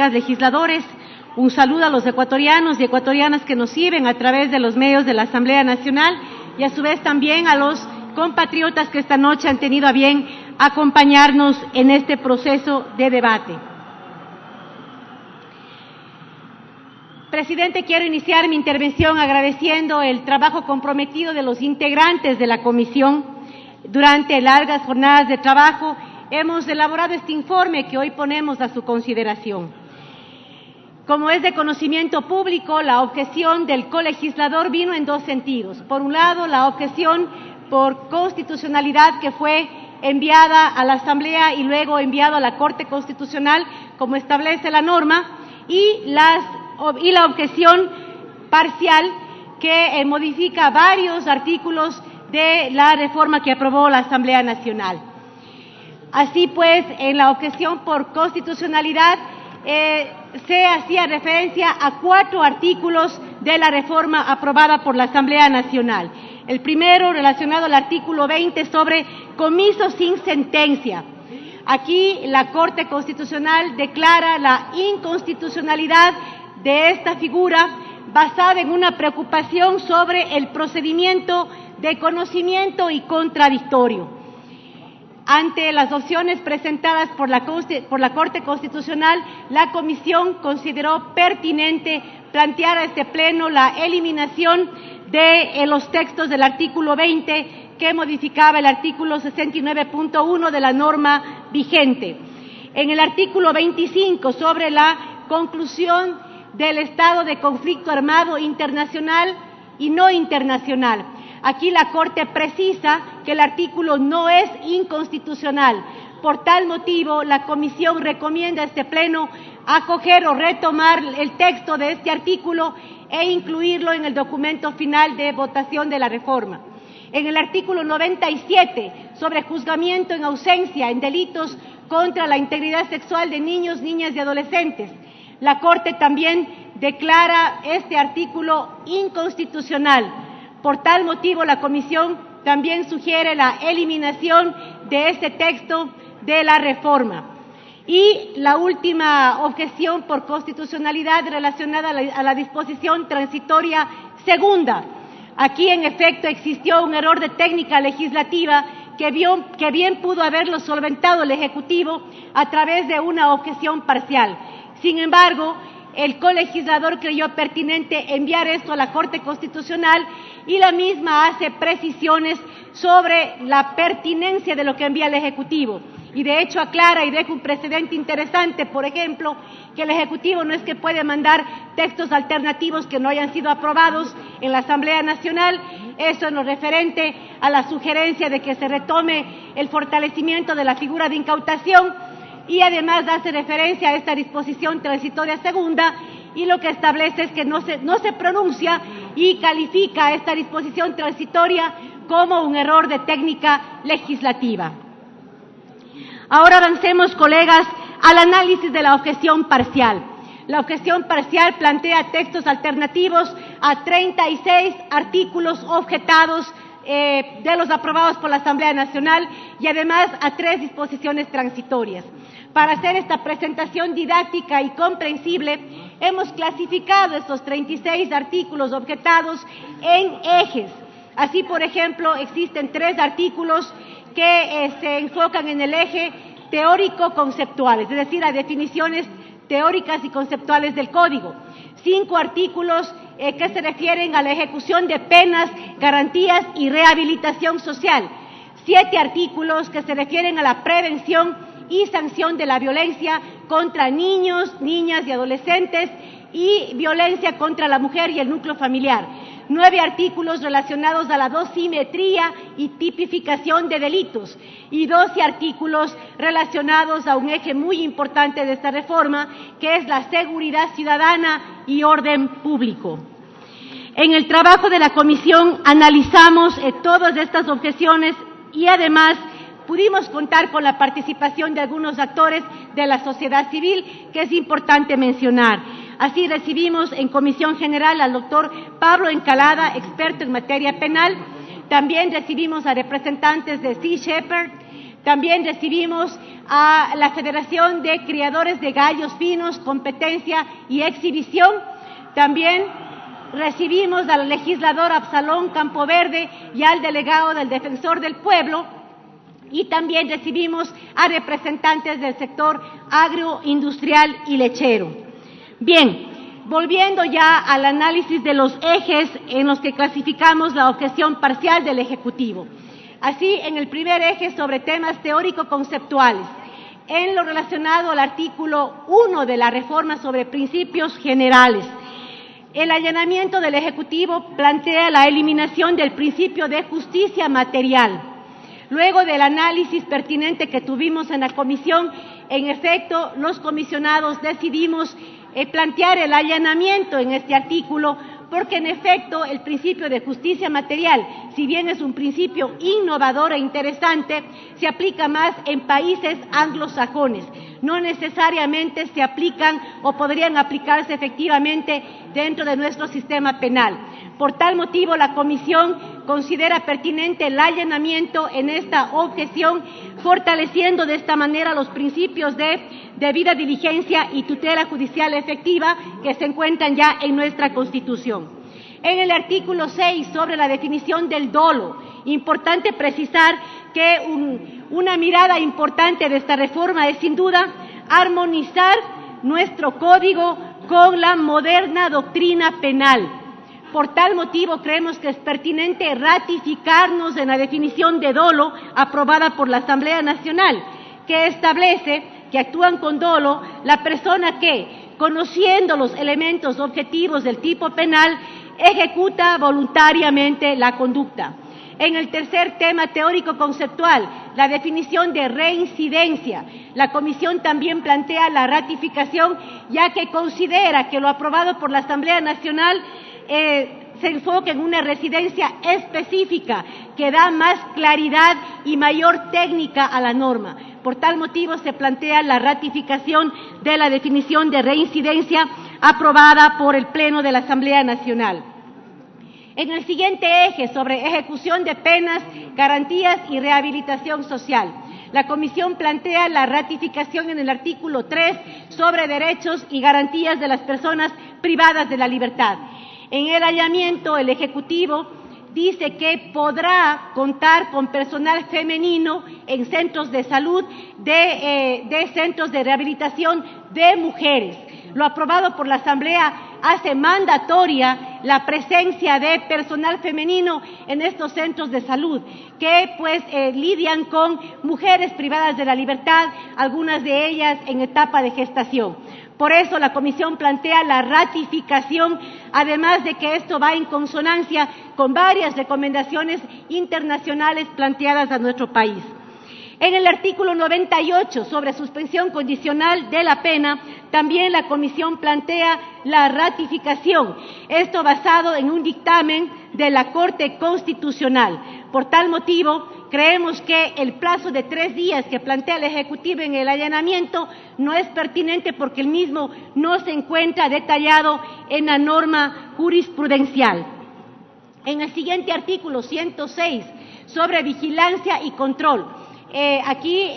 colegas legisladores. Un saludo a los ecuatorianos y ecuatorianas que nos siguen a través de los medios de la Asamblea Nacional y a su vez también a los compatriotas que esta noche han tenido a bien acompañarnos en este proceso de debate. Presidente, quiero iniciar mi intervención agradeciendo el trabajo comprometido de los integrantes de la comisión. Durante largas jornadas de trabajo hemos elaborado este informe que hoy ponemos a su consideración. Como es de conocimiento público, la objeción del colegislador vino en dos sentidos. Por un lado, la objeción por constitucionalidad que fue enviada a la Asamblea y luego enviado a la Corte Constitucional, como establece la norma, y la objeción parcial que modifica varios artículos de la reforma que aprobó la Asamblea Nacional. Así pues, en la objeción por constitucionalidad se hacía referencia a 4 artículos de la reforma aprobada por la Asamblea Nacional. El primero, relacionado al artículo 20 sobre comiso sin sentencia. Aquí la Corte Constitucional declara la inconstitucionalidad de esta figura basada en una preocupación sobre el procedimiento de conocimiento y contradictorio. Ante las opciones presentadas por la Corte Constitucional, la Comisión consideró pertinente plantear a este Pleno la eliminación de los textos del artículo 20 que modificaba el artículo 69.1 de la norma vigente. En el artículo 25 sobre la conclusión del estado de conflicto armado internacional y no internacional. Aquí la Corte precisa que el artículo no es inconstitucional. Por tal motivo, la Comisión recomienda a este Pleno acoger o retomar el texto de este artículo e incluirlo en el documento final de votación de la reforma. En el artículo 97, sobre juzgamiento en ausencia en delitos contra la integridad sexual de niños, niñas y adolescentes, la Corte también declara este artículo inconstitucional. Por tal motivo, la Comisión también sugiere la eliminación de este texto de la reforma. Y la última objeción por constitucionalidad relacionada a la disposición transitoria segunda. Aquí, en efecto, existió un error de técnica legislativa que bien pudo haberlo solventado el Ejecutivo a través de una objeción parcial. Sin embargo, el colegislador creyó pertinente enviar esto a la Corte Constitucional y la misma hace precisiones sobre la pertinencia de lo que envía el Ejecutivo. Y de hecho aclara y deja un precedente interesante, por ejemplo, que el Ejecutivo no es que puede mandar textos alternativos que no hayan sido aprobados en la Asamblea Nacional. Eso en lo referente a la sugerencia de que se retome el fortalecimiento de la figura de incautación, y además hace referencia a esta disposición transitoria segunda, y lo que establece es que no se pronuncia y califica esta disposición transitoria como un error de técnica legislativa. Ahora avancemos, colegas, al análisis de la objeción parcial. La objeción parcial plantea textos alternativos a 36 artículos objetados de los aprobados por la Asamblea Nacional y además a 3 disposiciones transitorias. Para hacer esta presentación didáctica y comprensible, hemos clasificado estos 36 artículos objetados en ejes. Así, por ejemplo, existen 3 artículos que se enfocan en el eje teórico-conceptuales, es decir, a definiciones teóricas y conceptuales del Código. 5 artículos que se refieren a la ejecución de penas, garantías y rehabilitación social. 7 artículos que se refieren a la prevención y sanción de la violencia contra niños, niñas y adolescentes y violencia contra la mujer y el núcleo familiar. 9 artículos relacionados a la dosimetría y tipificación de delitos y 12 artículos relacionados a un eje muy importante de esta reforma, que es la seguridad ciudadana y orden público. En el trabajo de la comisión analizamos todas estas objeciones y además pudimos contar con la participación de algunos actores de la sociedad civil, que es importante mencionar. Así recibimos en Comisión General al doctor Pablo Encalada, experto en materia penal. También recibimos a representantes de Sea Shepherd, También recibimos a la Federación de Criadores de Gallos Finos, Competencia y Exhibición. También recibimos al legislador Absalón Campoverde y al delegado del Defensor del Pueblo. Y también recibimos a representantes del sector agroindustrial y lechero. Bien, volviendo ya al análisis de los ejes en los que clasificamos la objeción parcial del Ejecutivo. Así, en el primer eje sobre temas teórico-conceptuales, en lo relacionado al artículo 1 de la reforma sobre principios generales, el allanamiento del Ejecutivo plantea la eliminación del principio de justicia material. Luego del análisis pertinente que tuvimos en la comisión, en efecto, los comisionados decidimos plantear el allanamiento en este artículo, porque en efecto el principio de justicia material, si bien es un principio innovador e interesante, se aplica más en países anglosajones. No necesariamente se aplican o podrían aplicarse efectivamente dentro de nuestro sistema penal. Por tal motivo, la Comisión considera pertinente el allanamiento en esta objeción, fortaleciendo de esta manera los principios de debida diligencia y tutela judicial efectiva que se encuentran ya en nuestra Constitución. En el artículo 6, sobre la definición del dolo, importante precisar que una mirada importante de esta reforma es, sin duda, armonizar nuestro código con la moderna doctrina penal. Por tal motivo, creemos que es pertinente ratificarnos en la definición de dolo aprobada por la Asamblea Nacional, que establece que actúan con dolo la persona que, conociendo los elementos objetivos del tipo penal, ejecuta voluntariamente la conducta. En el tercer tema teórico-conceptual, la definición de reincidencia, la Comisión también plantea la ratificación, ya que considera que lo aprobado por la Asamblea Nacional se enfoca en una residencia específica que da más claridad y mayor técnica a la norma. Por tal motivo, se plantea la ratificación de la definición de reincidencia aprobada por el Pleno de la Asamblea Nacional. En el siguiente eje, sobre ejecución de penas, garantías y rehabilitación social, la Comisión plantea la ratificación en el artículo 3 sobre derechos y garantías de las personas privadas de la libertad. En el allanamiento, el Ejecutivo dice que podrá contar con personal femenino en centros de salud, de centros de rehabilitación de mujeres. Lo aprobado por la Asamblea hace mandatoria la presencia de personal femenino en estos centros de salud, que lidian con mujeres privadas de la libertad, algunas de ellas en etapa de gestación. Por eso la Comisión plantea la ratificación, además de que esto va en consonancia con varias recomendaciones internacionales planteadas a nuestro país. En el artículo 98, sobre suspensión condicional de la pena, también la Comisión plantea la ratificación, esto basado en un dictamen de la Corte Constitucional. Por tal motivo, creemos que el plazo de 3 días que plantea el Ejecutivo en el allanamiento no es pertinente porque el mismo no se encuentra detallado en la norma jurisprudencial. En el siguiente artículo 106, sobre vigilancia y control, aquí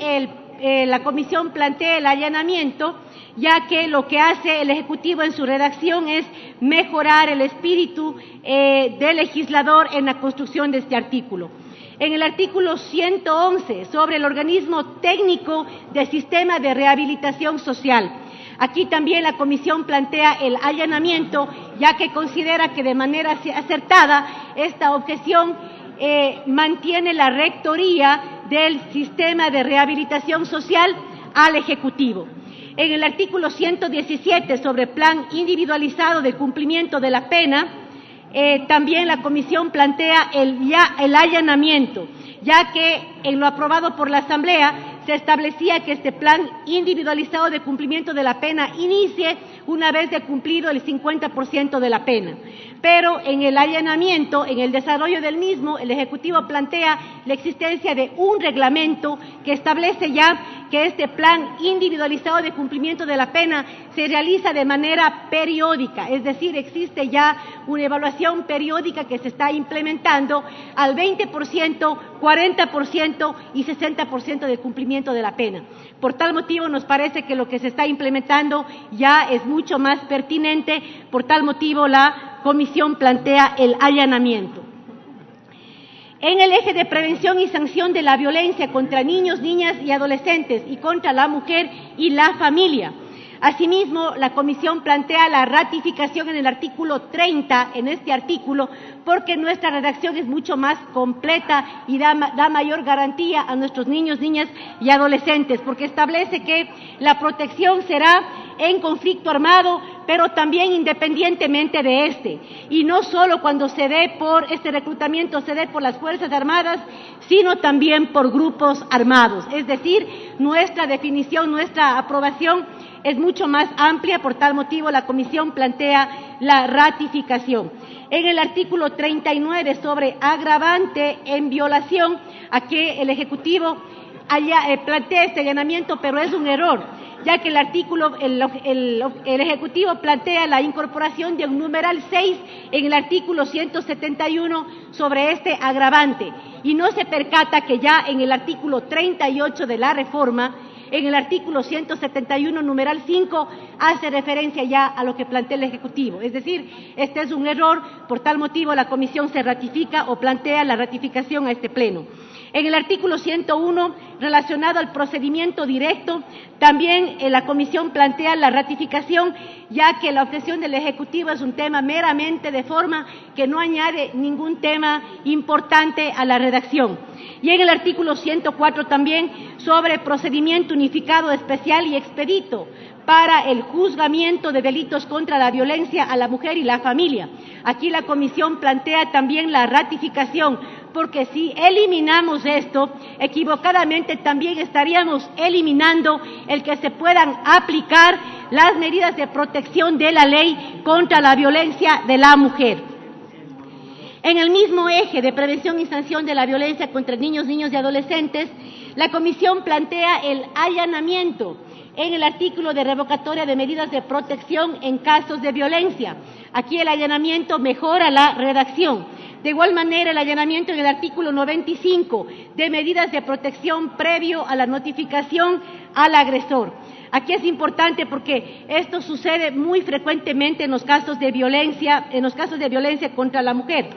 la Comisión plantea el allanamiento, ya que lo que hace el Ejecutivo en su redacción es mejorar el espíritu del legislador en la construcción de este artículo. En el artículo 111, sobre el organismo técnico del sistema de rehabilitación social, aquí también la Comisión plantea el allanamiento, ya que considera que de manera acertada esta objeción mantiene la rectoría del sistema de rehabilitación social al Ejecutivo. En el artículo 117, sobre plan individualizado de cumplimiento de la pena, también la Comisión plantea el allanamiento, ya que en lo aprobado por la Asamblea se establecía que este plan individualizado de cumplimiento de la pena inicie una vez de cumplido el 50% de la pena. Pero en el allanamiento, en el desarrollo del mismo, el Ejecutivo plantea la existencia de un reglamento que establece ya que este plan individualizado de cumplimiento de la pena se realiza de manera periódica, es decir, existe ya una evaluación periódica que se está implementando al 20%, 40% y 60% del cumplimiento de la pena. Por tal motivo, nos parece que lo que se está implementando ya es mucho más pertinente, por tal motivo la Comisión plantea el allanamiento. En el eje de prevención y sanción de la violencia contra niños, niñas y adolescentes y contra la mujer y la familia. Asimismo, la Comisión plantea la ratificación en el artículo 30, en este artículo, porque nuestra redacción es mucho más completa y da mayor garantía a nuestros niños, niñas y adolescentes, porque establece que la protección será en conflicto armado, pero también independientemente de este, y no solo cuando se dé por este reclutamiento, se dé por las Fuerzas Armadas, sino también por grupos armados. Es decir, nuestra definición, nuestra aprobación es mucho más amplia, por tal motivo la Comisión plantea la ratificación. En el artículo 39 sobre agravante en violación, aquí el Ejecutivo plantea este allanamiento, pero es un error, ya que el Ejecutivo plantea la incorporación de un numeral 6 en el artículo 171 sobre este agravante, y no se percata que ya en el artículo 38 de la reforma, en el artículo 171, numeral 5, hace referencia ya a lo que plantea el Ejecutivo. Es decir, este es un error, por tal motivo la Comisión se ratifica o plantea la ratificación a este Pleno. En el artículo 101, relacionado al procedimiento directo, también la Comisión plantea la ratificación, ya que la objeción del Ejecutivo es un tema meramente de forma que no añade ningún tema importante a la redacción. Y en el artículo 104 también sobre procedimiento unificado especial y expedito para el juzgamiento de delitos contra la violencia a la mujer y la familia. Aquí la Comisión plantea también la ratificación, porque si eliminamos esto, equivocadamente también estaríamos eliminando el que se puedan aplicar las medidas de protección de la ley contra la violencia de la mujer. En el mismo eje de prevención y sanción de la violencia contra niños, niñas y adolescentes, la Comisión plantea el allanamiento en el artículo de revocatoria de medidas de protección en casos de violencia. Aquí el allanamiento mejora la redacción. De igual manera, el allanamiento en el artículo 95 de medidas de protección previo a la notificación al agresor. Aquí es importante porque esto sucede muy frecuentemente en los casos de violencia, contra la mujer.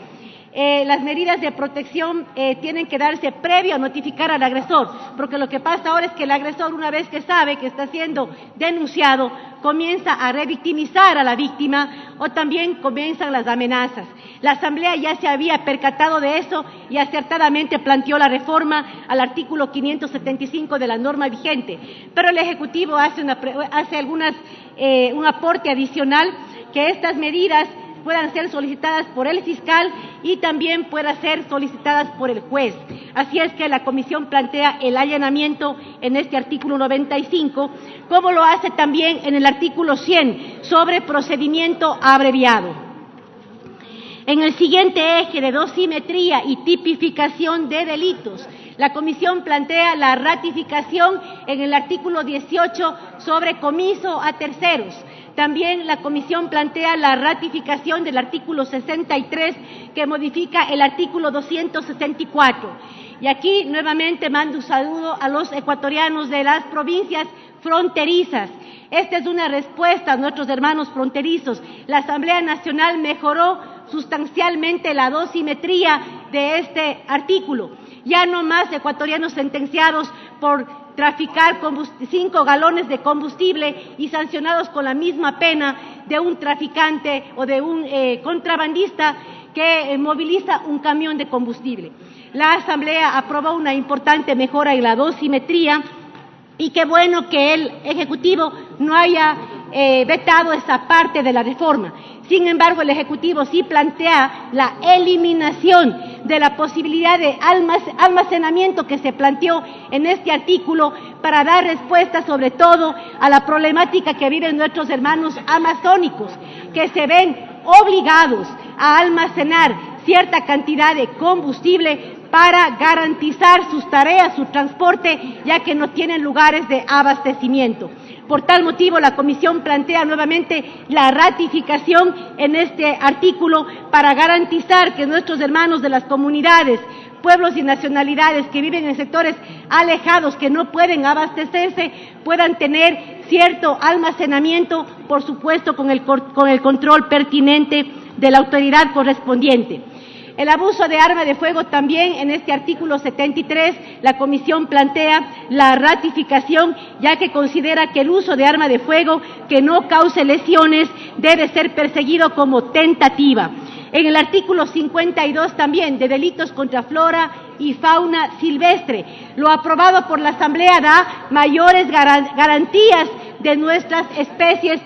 Las medidas de protección tienen que darse previo a notificar al agresor, porque lo que pasa ahora es que el agresor, una vez que sabe que está siendo denunciado, comienza a revictimizar a la víctima o también comienzan las amenazas. La Asamblea ya se había percatado de eso y acertadamente planteó la reforma al artículo 575 de la norma vigente, pero el Ejecutivo hace un aporte adicional, que estas medidas puedan ser solicitadas por el fiscal y también puedan ser solicitadas por el juez. Así es que la Comisión plantea el allanamiento en este artículo 95, como lo hace también en el artículo 100 sobre procedimiento abreviado. En el siguiente eje de dosimetría y tipificación de delitos, la Comisión plantea la ratificación en el artículo 18 sobre comiso a terceros. También la Comisión plantea la ratificación del artículo 63, que modifica el artículo 264. Y aquí nuevamente mando un saludo a los ecuatorianos de las provincias fronterizas. Esta es una respuesta a nuestros hermanos fronterizos. La Asamblea Nacional mejoró sustancialmente la dosimetría de este artículo. Ya no más ecuatorianos sentenciados por traficar 5 galones de combustible y sancionados con la misma pena de un traficante o de un contrabandista que moviliza un camión de combustible. La Asamblea aprobó una importante mejora en la dosimetría y qué bueno que el Ejecutivo no haya vetado esa parte de la reforma. Sin embargo, el Ejecutivo sí plantea la eliminación de la posibilidad de almacenamiento que se planteó en este artículo para dar respuesta sobre todo a la problemática que viven nuestros hermanos amazónicos, que se ven obligados a almacenar cierta cantidad de combustible para garantizar sus tareas, su transporte, ya que no tienen lugares de abastecimiento. Por tal motivo, la Comisión plantea nuevamente la ratificación en este artículo para garantizar que nuestros hermanos de las comunidades, pueblos y nacionalidades que viven en sectores alejados, que no pueden abastecerse, puedan tener cierto almacenamiento, por supuesto con el control pertinente de la autoridad correspondiente. El abuso de arma de fuego también en este artículo 73, la Comisión plantea la ratificación, ya que considera que el uso de arma de fuego que no cause lesiones debe ser perseguido como tentativa. En el artículo 52 también, de delitos contra flora y fauna silvestre, lo aprobado por la Asamblea da mayores garantías de nuestras especies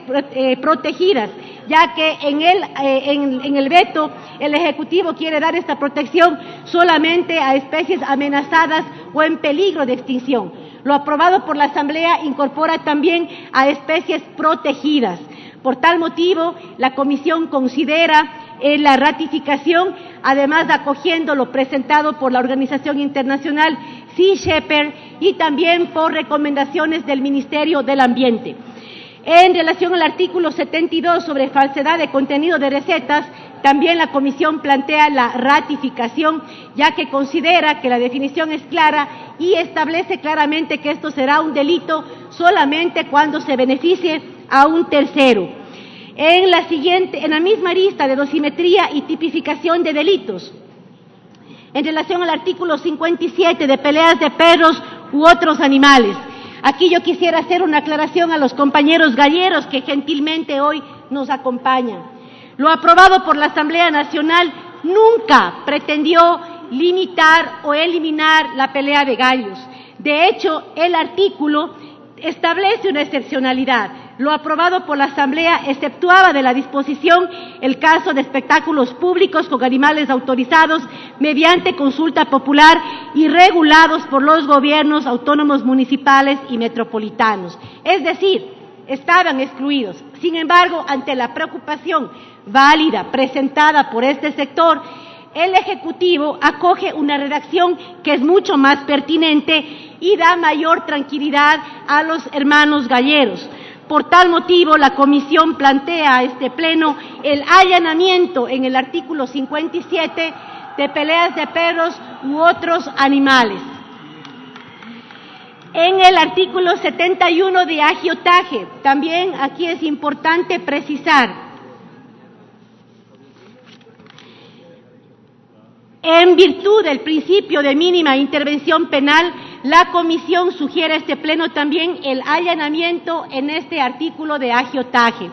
protegidas, ya que en el veto el Ejecutivo quiere dar esta protección solamente a especies amenazadas o en peligro de extinción. Lo aprobado por la Asamblea incorpora también a especies protegidas. Por tal motivo, la Comisión considera la ratificación, además acogiendo lo presentado por la organización internacional Sea Shepherd y también por recomendaciones del Ministerio del Ambiente. En relación al artículo 72 sobre falsedad de contenido de recetas, también la Comisión plantea la ratificación, ya que considera que la definición es clara y establece claramente que esto será un delito solamente cuando se beneficie a un tercero. En la misma lista de dosimetría y tipificación de delitos, en relación al artículo 57 de peleas de perros u otros animales. Aquí yo quisiera hacer una aclaración a los compañeros galleros que gentilmente hoy nos acompañan. Lo aprobado por la Asamblea Nacional nunca pretendió limitar o eliminar la pelea de gallos. De hecho, el artículo establece una excepcionalidad. Lo aprobado por la Asamblea exceptuaba de la disposición el caso de espectáculos públicos con animales autorizados mediante consulta popular y regulados por los gobiernos autónomos municipales y metropolitanos. Es decir, estaban excluidos. Sin embargo, ante la preocupación válida presentada por este sector, el Ejecutivo acoge una redacción que es mucho más pertinente y da mayor tranquilidad a los hermanos galleros. Por tal motivo, la Comisión plantea a este Pleno el allanamiento en el artículo 57 de peleas de perros u otros animales. En el artículo 71 de agiotaje, también aquí es importante precisar, en virtud del principio de mínima intervención penal, la Comisión sugiere a este Pleno también el allanamiento en este artículo de agiotaje.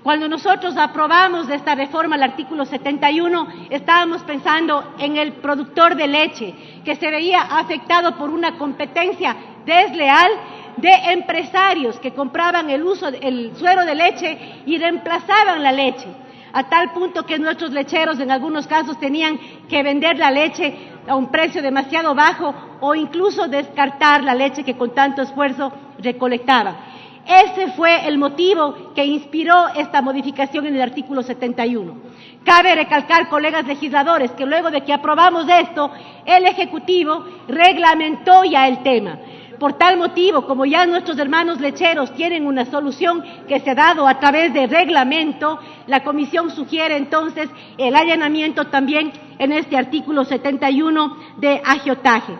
Cuando nosotros aprobamos de esta reforma el artículo 71, estábamos pensando en el productor de leche, que se veía afectado por una competencia desleal de empresarios que compraban el suero de leche y reemplazaban la leche, a tal punto que nuestros lecheros en algunos casos tenían que vender la leche a un precio demasiado bajo o incluso descartar la leche que con tanto esfuerzo recolectaban. Ese fue el motivo que inspiró esta modificación en el artículo 71. Cabe recalcar, colegas legisladores, que luego de que aprobamos esto, el Ejecutivo reglamentó ya el tema. Por tal motivo, como ya nuestros hermanos lecheros tienen una solución que se ha dado a través de reglamento, la Comisión sugiere entonces el allanamiento también en este artículo 71 de agiotaje.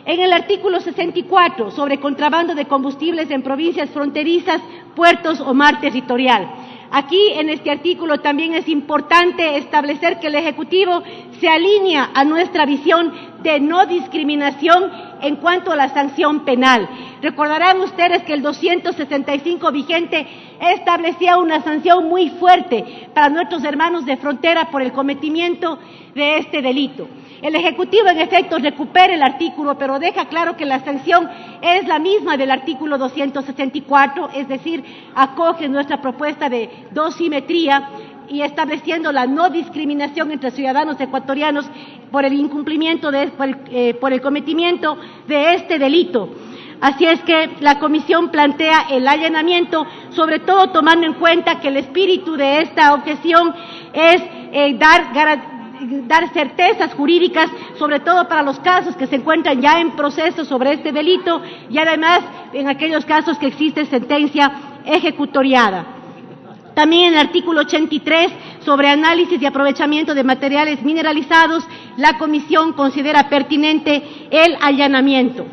En el artículo 64, sobre contrabando de combustibles en provincias fronterizas, puertos o mar territorial. Aquí, en este artículo, también es importante establecer que el Ejecutivo se alinea a nuestra visión de no discriminación en cuanto a la sanción penal. Recordarán ustedes que el 265 vigente establecía una sanción muy fuerte para nuestros hermanos de frontera por el cometimiento de este delito. El Ejecutivo, en efecto, recupera el artículo, pero deja claro que la sanción es la misma del artículo 264, es decir, acoge nuestra propuesta de dosimetría y estableciendo la no discriminación entre ciudadanos ecuatorianos por el incumplimiento, por el cometimiento de este delito. Así es que la Comisión plantea el allanamiento, sobre todo tomando en cuenta que el espíritu de esta objeción es dar certezas jurídicas, sobre todo para los casos que se encuentran ya en proceso sobre este delito y además en aquellos casos que existe sentencia ejecutoriada. También en el artículo 83, sobre análisis y aprovechamiento de materiales mineralizados, la Comisión considera pertinente el allanamiento.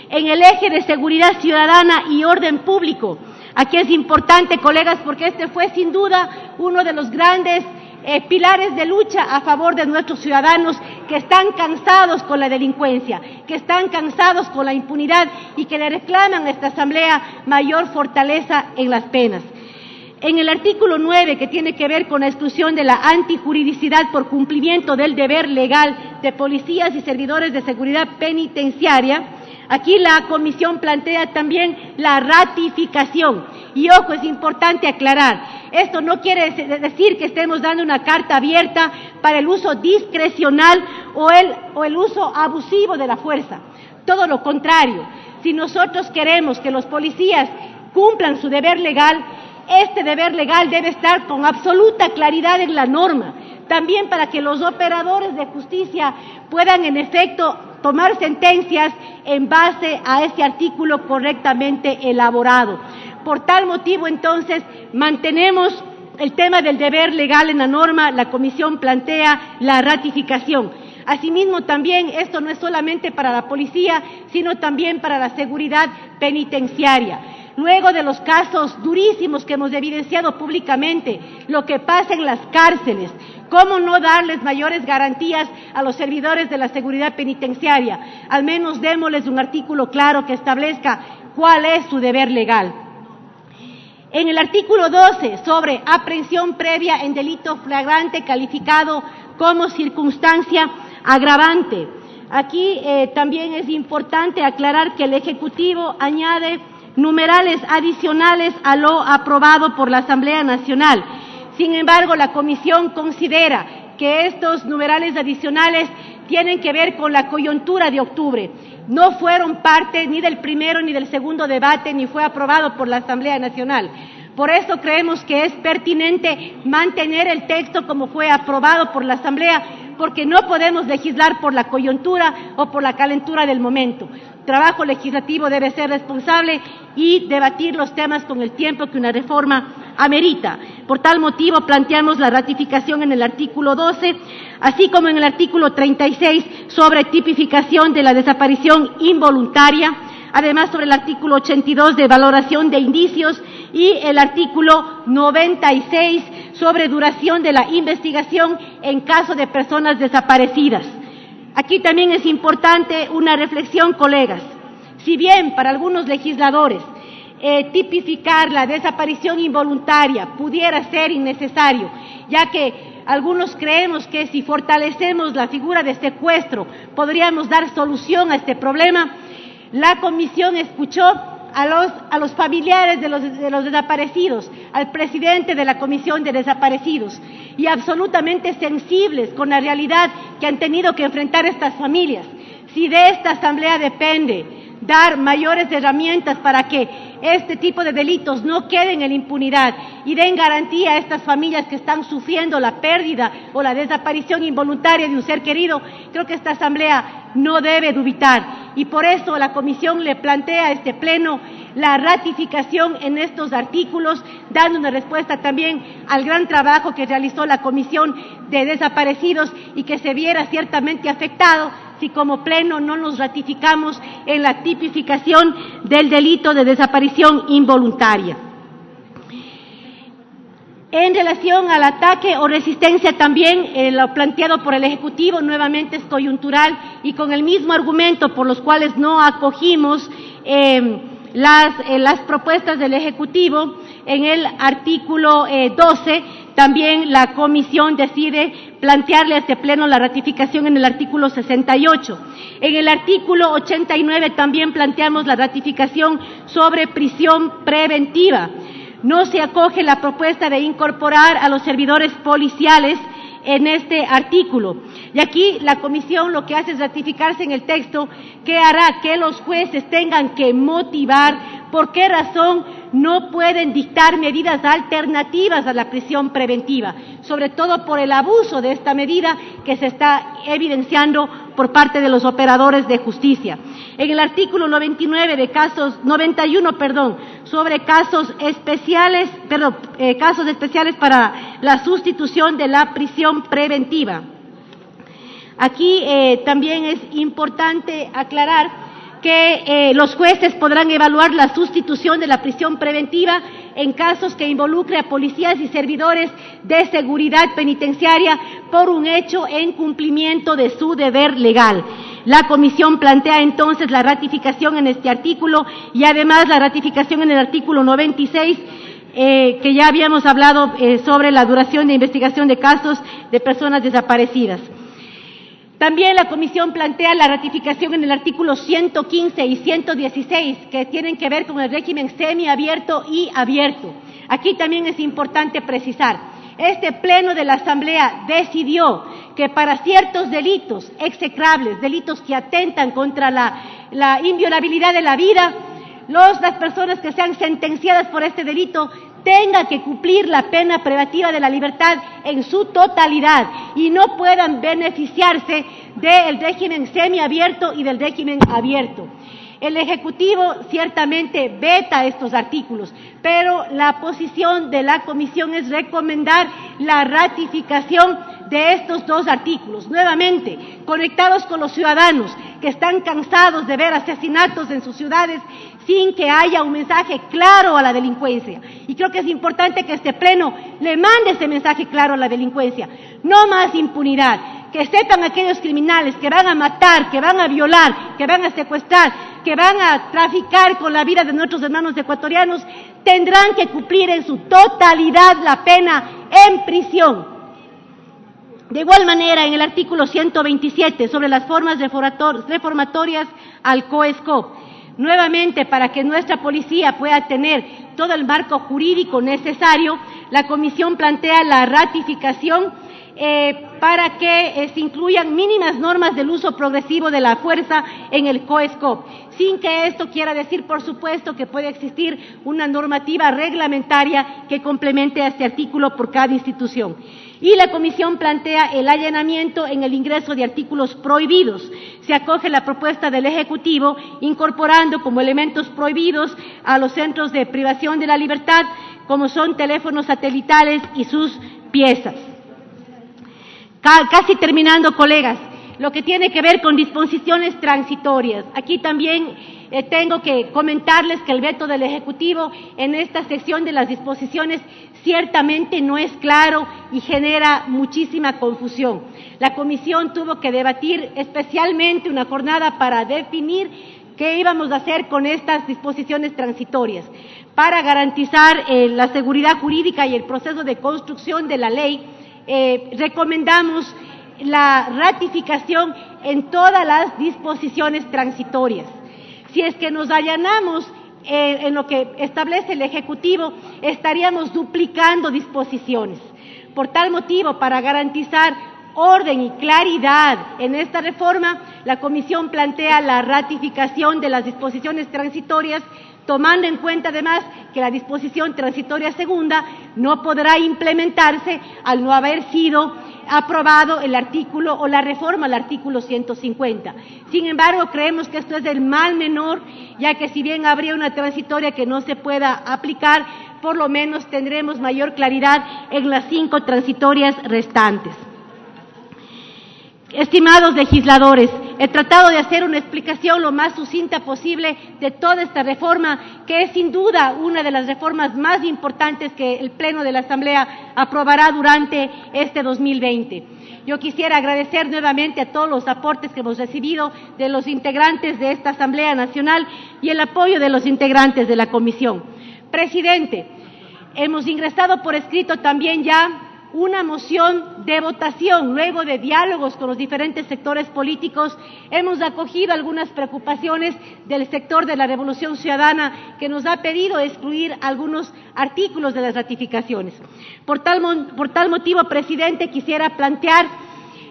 En el eje de seguridad ciudadana y orden público, aquí es importante, colegas, porque este fue sin duda uno de los grandes pilares de lucha a favor de nuestros ciudadanos que están cansados con la delincuencia, que están cansados con la impunidad y que le reclaman a esta Asamblea mayor fortaleza en las penas. En el artículo 9, que tiene que ver con la exclusión de la antijuridicidad por cumplimiento del deber legal de policías y servidores de seguridad penitenciaria, aquí la Comisión plantea también la ratificación. Y ojo, es importante aclarar, esto no quiere decir que estemos dando una carta abierta para el uso discrecional o el uso abusivo de la fuerza. Todo lo contrario, si nosotros queremos que los policías cumplan su deber legal, este deber legal debe estar con absoluta claridad en la norma, también para que los operadores de justicia puedan en efecto tomar sentencias en base a este artículo correctamente elaborado. Por tal motivo, entonces, mantenemos el tema del deber legal en la norma, la Comisión plantea la ratificación. Asimismo, también esto no es solamente para la policía, sino también para la seguridad penitenciaria. Luego de los casos durísimos que hemos evidenciado públicamente, lo que pasa en las cárceles, ¿cómo no darles mayores garantías a los servidores de la seguridad penitenciaria? Al menos démosles un artículo claro que establezca cuál es su deber legal. En el artículo 12, sobre aprehensión previa en delito flagrante calificado como circunstancia agravante. Aquí también es importante aclarar que el Ejecutivo añade numerales adicionales a lo aprobado por la Asamblea Nacional. Sin embargo, la Comisión considera que estos numerales adicionales tienen que ver con la coyuntura de octubre. No fueron parte ni del primero ni del segundo debate, ni fue aprobado por la Asamblea Nacional. Por eso creemos que es pertinente mantener el texto como fue aprobado por la Asamblea, porque no podemos legislar por la coyuntura o por la calentura del momento. El trabajo legislativo debe ser responsable y debatir los temas con el tiempo que una reforma amerita. Por tal motivo, planteamos la ratificación en el artículo 12, así como en el artículo 36 sobre tipificación de la desaparición involuntaria, además sobre el artículo 82 de valoración de indicios y el artículo 96 sobre duración de la investigación en caso de personas desaparecidas. Aquí también es importante una reflexión, colegas. Si bien para algunos legisladores tipificar la desaparición involuntaria pudiera ser innecesario, ya que algunos creemos que si fortalecemos la figura de secuestro podríamos dar solución a este problema, la Comisión escuchó a los familiares de los desaparecidos, al presidente de la Comisión de Desaparecidos, y absolutamente sensibles con la realidad que han tenido que enfrentar estas familias. Si de esta Asamblea depende dar mayores herramientas para que este tipo de delitos no queden en la impunidad y den garantía a estas familias que están sufriendo la pérdida o la desaparición involuntaria de un ser querido, creo que esta Asamblea no debe dubitar. Y por eso la Comisión le plantea a este Pleno la ratificación en estos artículos, dando una respuesta también al gran trabajo que realizó la Comisión de Desaparecidos y que se viera ciertamente afectado si como Pleno no nos ratificamos en la tipificación del delito de desaparición involuntaria. En relación al ataque o resistencia también, lo planteado por el Ejecutivo nuevamente es coyuntural y con el mismo argumento por los cuales no acogimos las propuestas del Ejecutivo. En el artículo 12 también la Comisión decide plantearle a este Pleno la ratificación en el artículo 68. En el artículo 89 también planteamos la ratificación sobre prisión preventiva. No se acoge la propuesta de incorporar a los servidores policiales en este artículo. Y aquí la Comisión lo que hace es ratificarse en el texto que hará que los jueces tengan que motivar por qué razón no pueden dictar medidas alternativas a la prisión preventiva, sobre todo por el abuso de esta medida que se está evidenciando por parte de los operadores de justicia. En el artículo 91, sobre casos especiales para la sustitución de la prisión preventiva. Aquí también es importante aclarar que los jueces podrán evaluar la sustitución de la prisión preventiva en casos que involucre a policías y servidores de seguridad penitenciaria por un hecho en cumplimiento de su deber legal. La Comisión plantea entonces la ratificación en este artículo y además la ratificación en el artículo 96, que ya habíamos hablado sobre la duración de investigación de casos de personas desaparecidas. También la Comisión plantea la ratificación en el artículo 115 y 116, que tienen que ver con el régimen semiabierto y abierto. Aquí también es importante precisar, este Pleno de la Asamblea decidió que para ciertos delitos execrables, delitos que atentan contra la inviolabilidad de la vida, las personas que sean sentenciadas por este delito tengan que cumplir la pena privativa de la libertad en su totalidad y no puedan beneficiarse del régimen semiabierto y del régimen abierto. El Ejecutivo ciertamente veta estos artículos, pero la posición de la Comisión es recomendar la ratificación de estos dos artículos, nuevamente conectados con los ciudadanos que están cansados de ver asesinatos en sus ciudades sin que haya un mensaje claro a la delincuencia. Y creo que es importante que este Pleno le mande ese mensaje claro a la delincuencia. No más impunidad. Que sepan aquellos criminales que van a matar, que van a violar, que van a secuestrar, que van a traficar con la vida de nuestros hermanos ecuatorianos, tendrán que cumplir en su totalidad la pena en prisión. De igual manera, en el artículo 127, sobre las formas reformatorias al COESCOP, nuevamente, para que nuestra policía pueda tener todo el marco jurídico necesario, la Comisión plantea la ratificación para que se incluyan mínimas normas del uso progresivo de la fuerza en el COESCOP, sin que esto quiera decir, por supuesto, que puede existir una normativa reglamentaria que complemente a este artículo por cada institución. Y la Comisión plantea el allanamiento en el ingreso de artículos prohibidos. Se acoge la propuesta del Ejecutivo, incorporando como elementos prohibidos a los centros de privación de la libertad, como son teléfonos satelitales y sus piezas. Casi terminando, colegas, lo que tiene que ver con disposiciones transitorias. Aquí también tengo que comentarles que el veto del Ejecutivo en esta sección de las disposiciones ciertamente no es claro y genera muchísima confusión. La Comisión tuvo que debatir especialmente una jornada para definir qué íbamos a hacer con estas disposiciones transitorias. Para garantizar la seguridad jurídica y el proceso de construcción de la ley, recomendamos la ratificación en todas las disposiciones transitorias. Si es que nos allanamos en lo que establece el Ejecutivo, estaríamos duplicando disposiciones. Por tal motivo, para garantizar orden y claridad en esta reforma, la Comisión plantea la ratificación de las disposiciones transitorias, tomando en cuenta además que la disposición transitoria segunda no podrá implementarse al no haber sido aprobado el artículo o la reforma al artículo 150. Sin embargo, creemos que esto es el mal menor, ya que si bien habría una transitoria que no se pueda aplicar, por lo menos tendremos mayor claridad en las 5 transitorias restantes. Estimados legisladores, he tratado de hacer una explicación lo más sucinta posible de toda esta reforma, que es sin duda una de las reformas más importantes que el Pleno de la Asamblea aprobará durante este 2020. Yo quisiera agradecer nuevamente a todos los aportes que hemos recibido de los integrantes de esta Asamblea Nacional y el apoyo de los integrantes de la Comisión. Presidente, hemos ingresado por escrito también ya una moción de votación. Luego de diálogos con los diferentes sectores políticos, hemos acogido algunas preocupaciones del sector de la Revolución Ciudadana, que nos ha pedido excluir algunos artículos de las ratificaciones. Por tal motivo, presidente, quisiera plantear,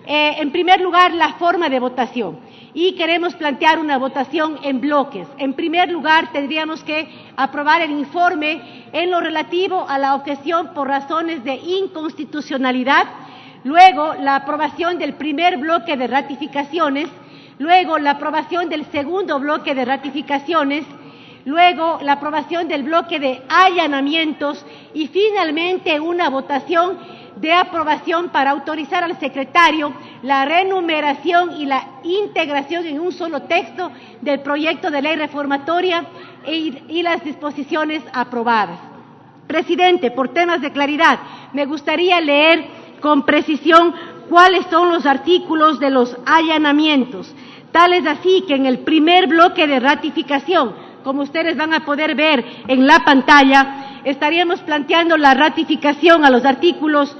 en primer lugar, la forma de votación. y queremos plantear una votación en bloques. En primer lugar, tendríamos que aprobar el informe en lo relativo a la objeción por razones de inconstitucionalidad, luego la aprobación del primer bloque de ratificaciones, luego la aprobación del segundo bloque de ratificaciones, luego la aprobación del bloque de allanamientos y finalmente una votación de aprobación para autorizar al secretario la renumeración y la integración en un solo texto del proyecto de ley reformatoria y las disposiciones aprobadas. Presidente, por temas de claridad, me gustaría leer con precisión cuáles son los artículos de los allanamientos. Tal es así que en el primer bloque de ratificación, como ustedes van a poder ver en la pantalla, estaríamos planteando la ratificación a los artículos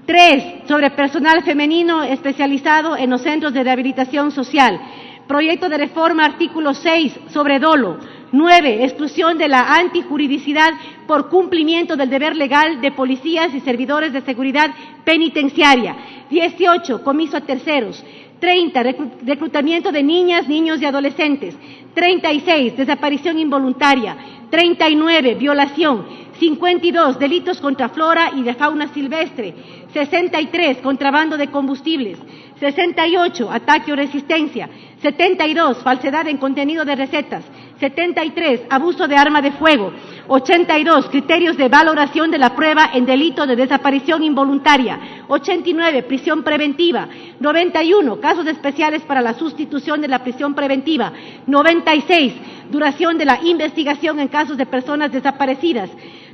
3 sobre personal femenino especializado en los centros de rehabilitación social, proyecto de reforma artículo 6 sobre dolo, 9 exclusión de la antijuridicidad por cumplimiento del deber legal de policías y servidores de seguridad penitenciaria, 18 comiso a terceros, 30 reclutamiento de niñas, niños y adolescentes, 36 desaparición involuntaria, 39 violación, 52 delitos contra flora y de fauna silvestre, 63 contrabando de combustibles, 68 ataque o resistencia, 72 falsedad en contenido de recetas, 73 abuso de arma de fuego, 82 criterios de valoración de la prueba en delito de desaparición involuntaria, 89 prisión preventiva, 91 casos especiales para la sustitución de la prisión preventiva, 96 duración de la investigación en casos de personas desaparecidas,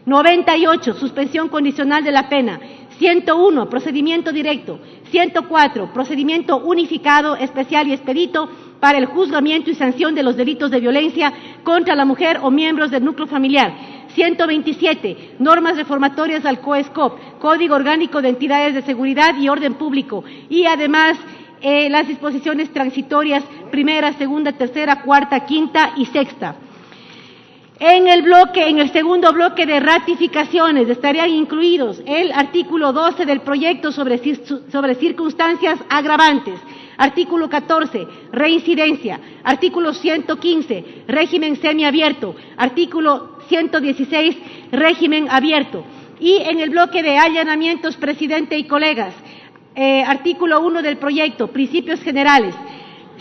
98 suspensión condicional de la pena, 101 procedimiento directo, 104 procedimiento unificado, especial y expedito para el juzgamiento y sanción de los delitos de violencia contra la mujer o miembros del núcleo familiar, 127 normas reformatorias al COESCOP, Código Orgánico de Entidades de Seguridad y Orden Público, y además las disposiciones transitorias primera, segunda, tercera, cuarta, quinta y sexta. En el segundo bloque de ratificaciones estarían incluidos el artículo 12 del proyecto sobre circunstancias agravantes, artículo 14, reincidencia, artículo 115, régimen semiabierto, artículo 116, régimen abierto. Y en el bloque de allanamientos, presidente y colegas, artículo 1 del proyecto, principios generales,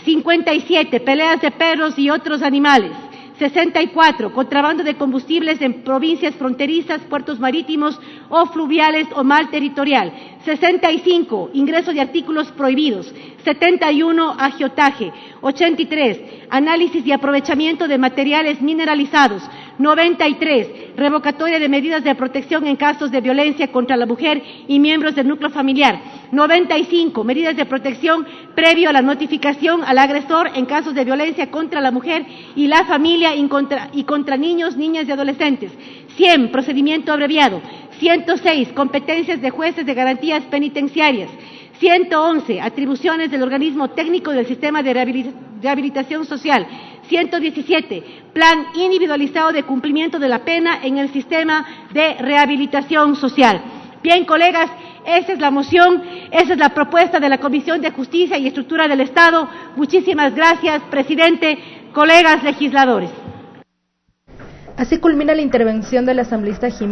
57, peleas de perros y otros animales, 64, contrabando de combustibles en provincias fronterizas, puertos marítimos o fluviales o mar territorial, 65, ingreso de artículos prohibidos, 71, agiotaje, 83, análisis y aprovechamiento de materiales mineralizados, 93, revocatoria de medidas de protección en casos de violencia contra la mujer y miembros del núcleo familiar, 95, medidas de protección previo a la notificación al agresor en casos de violencia contra la mujer y la familia y contra niños, niñas y adolescentes, 100, procedimiento abreviado, 106, competencias de jueces de garantías penitenciarias, 111, atribuciones del organismo técnico del sistema de rehabilitación social, 117, plan individualizado de cumplimiento de la pena en el sistema de rehabilitación social. Bien, colegas, esa es la moción, esa es la propuesta de la Comisión de Justicia y Estructura del Estado. Muchísimas gracias, presidente, colegas legisladores. Así culmina la intervención del asambleísta Jiménez.